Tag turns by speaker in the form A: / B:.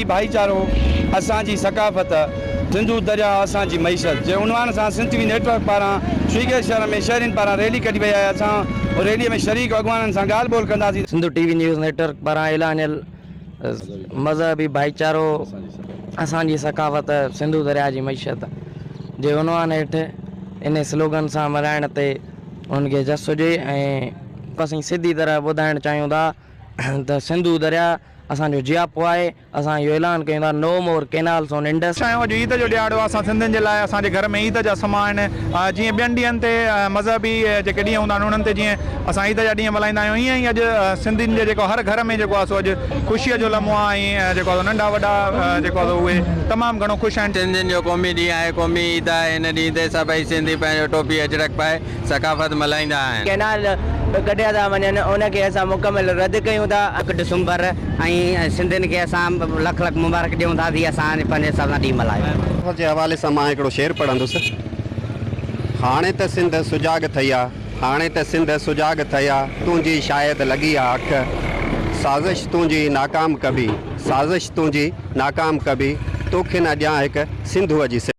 A: भाईचारो असांजी सकाफ़त सिंधु दरिया असांजी मईशत जे उनवान सां सिंध टीवी नेटवर्क पारां श्रीगढ़ शहर में शहरीन पारां रैली कढी वई आहे। असां रैलीअ में शरीक अॻवाननि सां ॻाल्हि ॿोल कंदासीं।
B: सिंधु टीवी न्यूज़ नेटवर्क पारां ऐलानियल मज़हबी भाईचारो असांजी सकाफ़त सिंधु दरिया जी मईशत जे उनवान हेठि इन स्लोगन सां मल्हाइण ते उनखे जस हुजे ऐं असीं सिधी तरह ॿुधाइणु चाहियूं था त सिंधु दरिया असांजो जियापो आहे। असां इहो ऐलान कयूं था नो मोर केनाल्स ऑन इंडस।
C: अॼु ईद जो ॾियारो आहे। असां सिंधियुनि जे लाइ असांजे घर में ईद जा समा आहिनि। जीअं ॿियनि ॾींहंनि ते मज़हबी जेके ॾींहं हूंदा आहिनि उन्हनि ते जीअं असां ईद जा ॾींहं मल्हाईंदा आहियूं, ईअं ई अॼु सिंधियुनि जे जेको हर घर में जेको आहे सो अॼु ख़ुशीअ जो लम्हो आहे। ऐं जेको आहे नंढा वॾा जेको आहे उहे तमामु घणो ख़ुशि आहिनि।
D: सिंधियुनि जो क़ौमी ॾींहुं आहे, क़ौमी ईद आहे। हिन ॾींहं ते सभई सिंधी पंहिंजो टोपी अजरक पाए सकाफ़त मल्हाईंदा आहिनि।
E: केनाल कढिया था वञनि उनखे असां मुकमल रद्द कयूं था।
F: 1 डिसंबर ऐं सिंधियुनि खे असां लख लख मुबारक ॾियूं था तीअं असां पंहिंजे हिसाब सां ॾींहुं मल्हायूं।
G: जे हवाले सां मां हिकिड़ो शेर पढ़ंदुसि। हाणे त सिंध सुजाग थई आहे, हाणे त सिंध सुजाग थई आहे, तुंहिंजी शायदि लॻी आहे अख, साज़िश तुंहिंजी नाकाम कबी, साज़िश तुंहिंजी नाकाम कबी, तोखे न ॾियां हिकु सिंधूअ जी